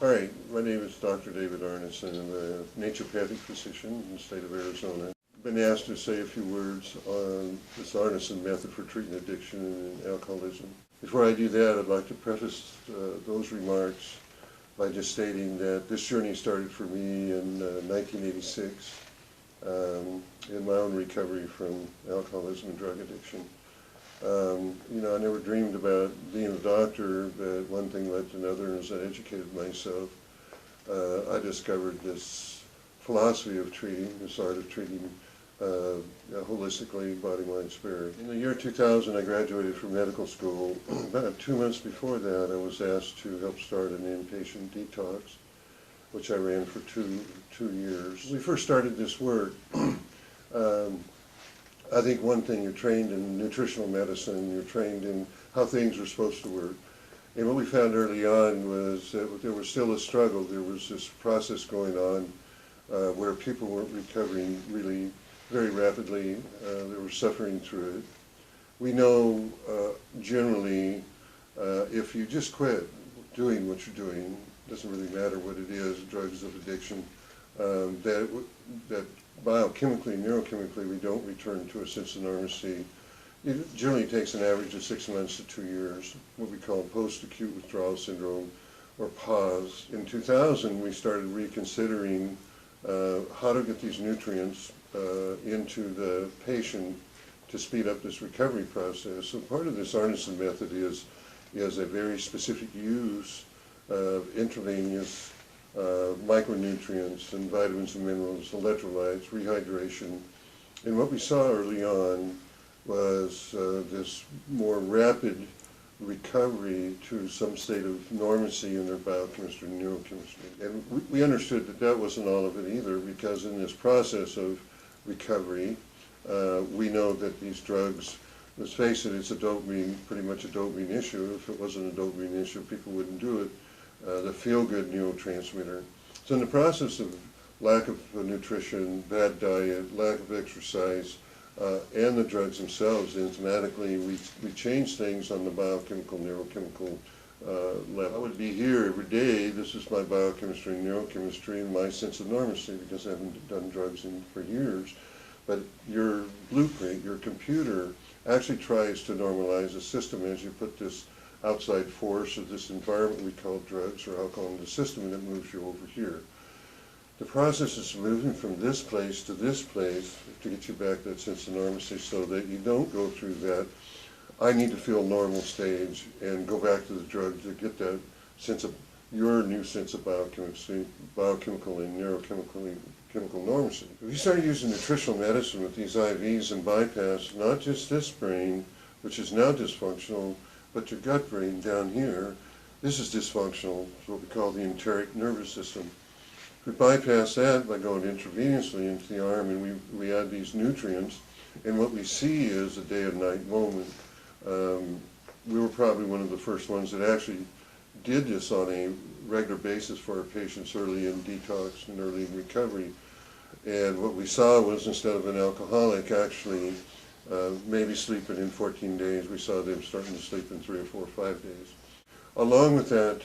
Hi, my name is Dr. David Arneson. I'm a naturopathic physician in the state of Arizona. I've been asked to say a few words on this Arneson method for treating addiction and alcoholism. Before I do that, I'd like to preface those remarks by just stating that this journey started for me in 1986 in my own recovery from alcoholism and drug addiction. I never dreamed about being a doctor, but one thing led to another, and as I educated myself, I discovered this philosophy of treating, this art of treating holistically, body, mind, spirit. In the year 2000, I graduated from medical school. About 2 months before that, I was asked to help start an inpatient detox, which I ran for two years. When we first started this work, I think one thing, you're trained in nutritional medicine, you're trained in how things are supposed to work. And what we found early on was that there was still a struggle. There was this process going on where people weren't recovering really very rapidly. They were suffering through it. We know generally if you just quit doing what you're doing, doesn't really matter what it is, drugs of addiction, that biochemically, neurochemically, we don't return to a sense of normalcy. It generally takes an average of 6 months to 2 years, what we call post-acute withdrawal syndrome, or PAWS. In 2000, we started reconsidering how to get these nutrients into the patient to speed up this recovery process. So part of this Arneson method is a very specific use of intravenous micronutrients and vitamins and minerals, electrolytes, rehydration. And what we saw early on was this more rapid recovery to some state of normalcy in their biochemistry and neurochemistry. And we understood that that wasn't all of it either, because in this process of recovery, we know that these drugs, let's face it, it's a dopamine, pretty much a dopamine issue. If it wasn't a dopamine issue, people wouldn't do it. The feel-good neurotransmitter. So in the process of lack of nutrition, bad diet, lack of exercise, and the drugs themselves, enzymatically, we change things on the biochemical, neurochemical level. I would be here every day. This is my biochemistry and neurochemistry and my sense of normalcy, because I haven't done drugs for years. But your blueprint, your computer, actually tries to normalize the system as you put this outside force of this environment we call drugs or alcohol in the system, and it moves you over here. The process is moving from this place to get you back that sense of normalcy, so that you don't go through that I need to feel normal stage and go back to the drug to get that sense of your new sense of biochemical and neurochemical normalcy. If you start using nutritional medicine with these IVs and bypass not just this brain, which is now dysfunctional, but your gut brain down here, this is dysfunctional. It's what we call the enteric nervous system. We bypass that by going intravenously into the arm, and we add these nutrients, and what we see is a day and night moment. We were probably one of the first ones that actually did this on a regular basis for our patients early in detox and early in recovery. And what we saw was, instead of an alcoholic actually maybe sleeping in 14 days, we saw them starting to sleep in 3 or 4 or 5 days. Along with that,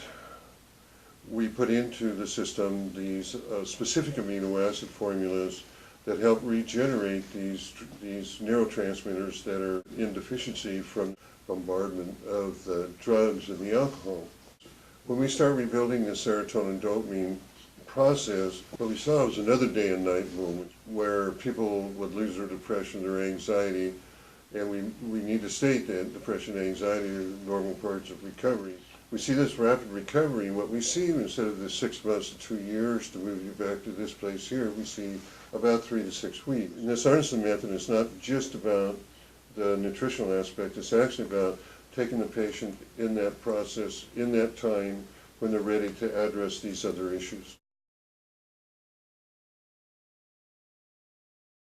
we put into the system these specific amino acid formulas that help regenerate these neurotransmitters that are in deficiency from bombardment of the drugs and the alcohol. When we start rebuilding the serotonin dopamine process, what we saw was another day and night moment where people would lose their depression, their anxiety, and we need to state that depression and anxiety are normal parts of recovery. We see this rapid recovery, and what we see, instead of the 6 months to 2 years to move you back to this place here, we see about 3 to 6 weeks. And this Arneson method is not just about the nutritional aspect, it's actually about taking the patient in that process, in that time, when they're ready to address these other issues.